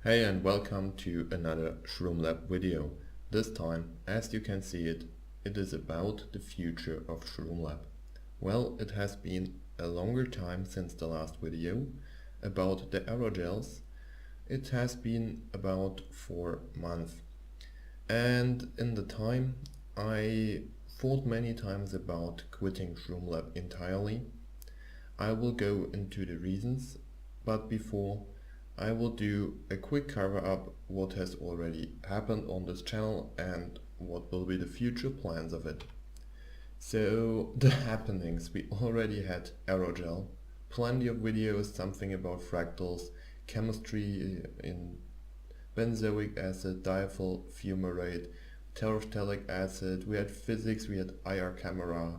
Hey and welcome to another Shroom Lab video. This time, as you can see it is about the future of Shroom Lab. Well, it has been a longer time since the last video about the aerogels. It has been about 4 months. And in the time, I thought many times about quitting Shroom Lab entirely. I will go into the reasons, but before I will do a quick cover up what has already happened on this channel and what will be the future plans of it. So the happenings, we already had aerogel, plenty of videos, something about fractals, chemistry in benzoic acid, diethyl fumarate, terephthalic acid, we had physics, we had IR camera,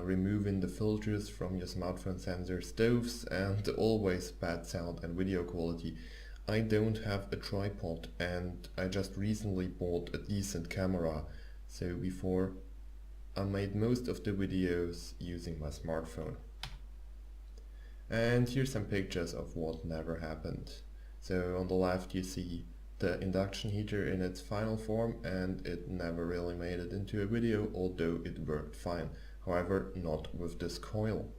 removing the filters from your smartphone sensor, stoves, and always bad sound and video quality. I don't have a tripod and I just recently bought a decent camera, so before I made most of the videos using my smartphone. And here's some pictures of what never happened. So on the left you see the induction heater in its final form, and it never really made it into a video, although it worked fine. However, not with this coil.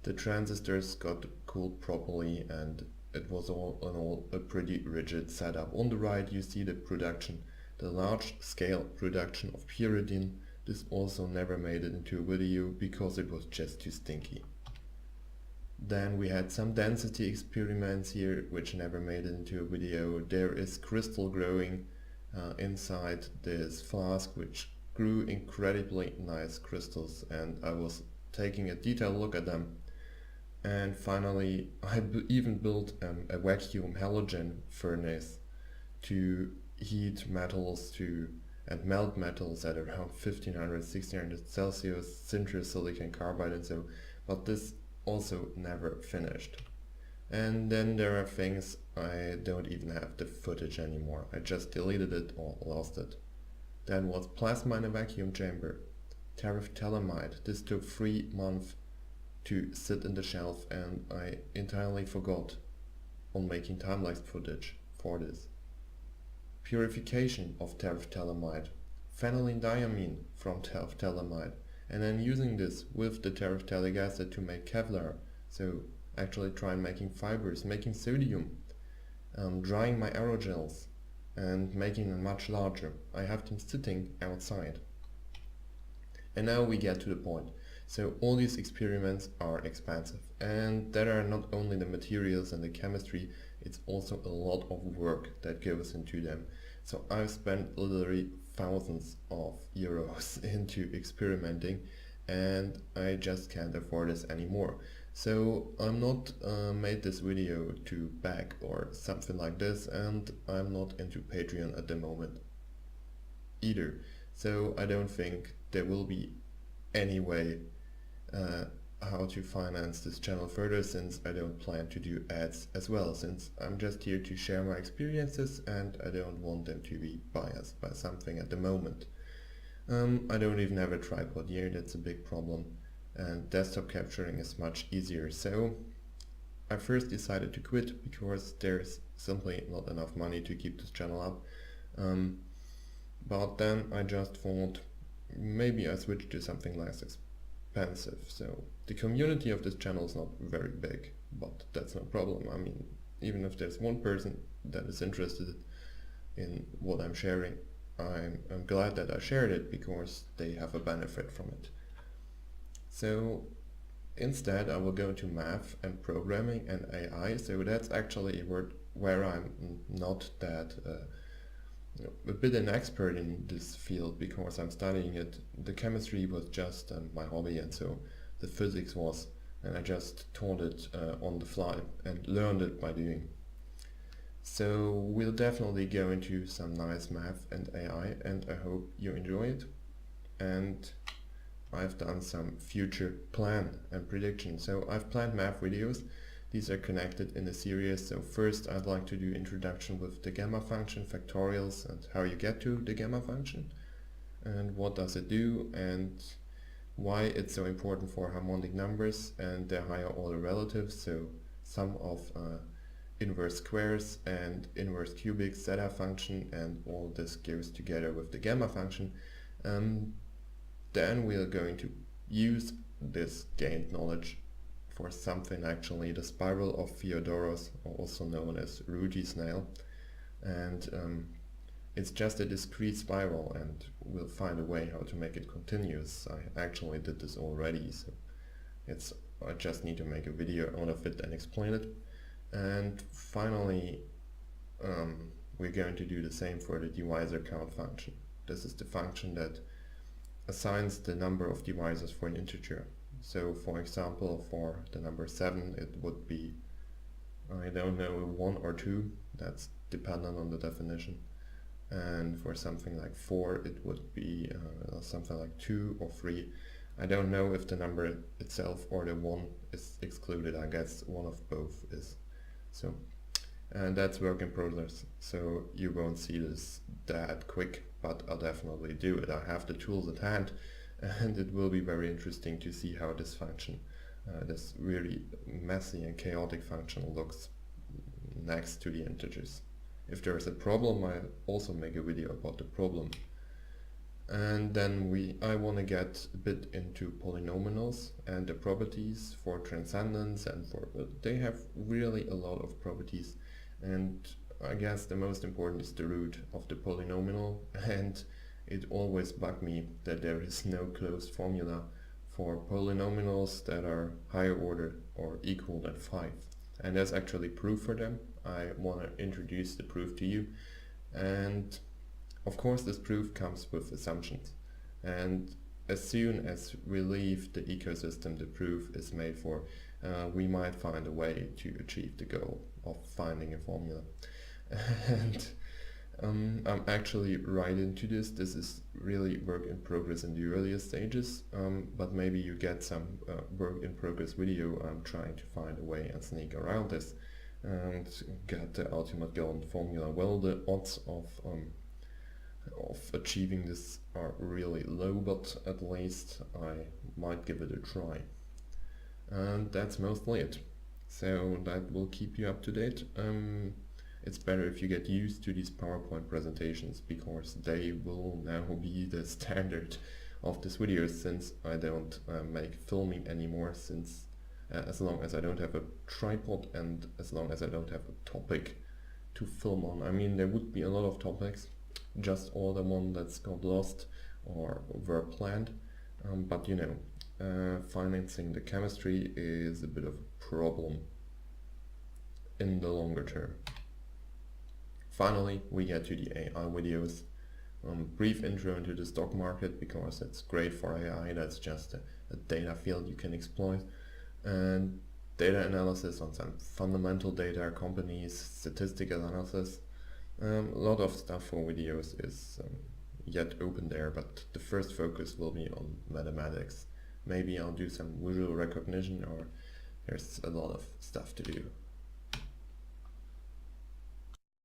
The transistors got cooled properly and it was all in all a pretty rigid setup. On the right you see the production, the large scale production of pyridine. This also never made it into a video because it was just too stinky. Then we had some density experiments here which never made it into a video. There is crystal growing inside this flask which grew incredibly nice crystals, and I was taking a detailed look at them. And finally I even built a vacuum halogen furnace to heat metals and melt metals at around 1500-1600 Celsius, sinter silicon carbide and so, but this also never finished. And then there are things I don't even have the footage anymore. I just deleted it or lost it. Then was plasma in a vacuum chamber, terephthalamide. This took 3 months to sit in the shelf and I entirely forgot on making time-lapse footage for this. Purification of terephthalamide, phenylenediamine from terephthalamide, and then using this with the terephthalic acid to make Kevlar, so actually trying making fibers, making sodium, drying my aerogels and making them much larger. I have them sitting outside. And now we get to the point. So all these experiments are expensive, and there are not only the materials and the chemistry, it's also a lot of work that goes into them. So I've spent literally thousands of euros into experimenting, and I just can't afford this anymore. So I'm not made this video to beg or something like this, and I'm not into Patreon at the moment either. So I don't think there will be any way how to finance this channel further, since I don't plan to do ads as well, since I'm just here to share my experiences and I don't want them to be biased by something at the moment. I don't even have a tripod here, that's a big problem, and desktop capturing is much easier. So I first decided to quit because there's simply not enough money to keep this channel up. But then I just thought maybe I switch to something less expensive. So the community of this channel is not very big, but that's no problem. I mean, even if there's one person that is interested in what I'm sharing, I'm glad that I shared it because they have a benefit from it. So instead I will go to math and programming and AI. So that's actually a word where I'm not that a bit an expert in this field because I'm studying it. The chemistry was just my hobby, and so the physics was, and I just taught it on the fly and learned it by doing. So we'll definitely go into some nice math and AI, and I hope you enjoy it. And I've done some future plan and prediction. So I've planned math videos. These are connected in a series. So first I'd like to do introduction with the gamma function, factorials, and how you get to the gamma function, and what does it do, and why it's so important for harmonic numbers and their higher order relatives. So some of inverse squares and inverse cubic zeta function, and all this goes together with the gamma function, then we are going to use this gained knowledge for something, actually the spiral of Theodoros, also known as Ruji's snail. And it's just a discrete spiral, and we'll find a way how to make it continuous. I actually did this already, so I just need to make a video out of it and explain it. And finally, we're going to do the same for the divisor count function. This is the function that assigns the number of divisors for an integer. So for example, for the number 7, it would be, I don't know, 1 or 2, that's dependent on the definition. And for something like 4, it would be something like 2 or 3. I don't know if the number itself or the 1 is excluded. I guess one of both is. So, and that's work in progress, so you won't see this that quick, but I'll definitely do it. I have the tools at hand, and it will be very interesting to see how this function, this really messy and chaotic function, looks next to the integers. If there is a problem, I'll also make a video about the problem. And then I want to get a bit into polynomials and the properties for transcendence, and they have really a lot of properties, and I guess the most important is the root of the polynomial, and it always bugged me that there is no closed formula for polynomials that are higher order or equal than 5. And there's actually proof for them. I want to introduce the proof to you, and of course this proof comes with assumptions, and as soon as we leave the ecosystem the proof is made for, we might find a way to achieve the goal of finding a formula. And I'm actually right into this. This is really work in progress in the earlier stages, but maybe you get some work in progress video. I'm trying to find a way and sneak around this and get the ultimate golden formula. Well, the odds of achieving this are really low, but at least I might give it a try. And that's mostly it. So that will keep you up to date. It's better if you get used to these PowerPoint presentations, because they will now be the standard of this video, since I don't make filming anymore, since as long as I don't have a tripod and as long as I don't have a topic to film on. I mean, there would be a lot of topics, just all the one that's got lost or were planned, but you know, financing the chemistry is a bit of a problem in the longer term. Finally, we get to the AI videos. Brief intro into the stock market, because it's great for AI. That's just a data field you can exploit, and data analysis on some fundamental data, companies, statistical analysis. A lot of stuff for videos is yet open there, but the first focus will be on mathematics. Maybe I'll do some visual recognition, or there's a lot of stuff to do.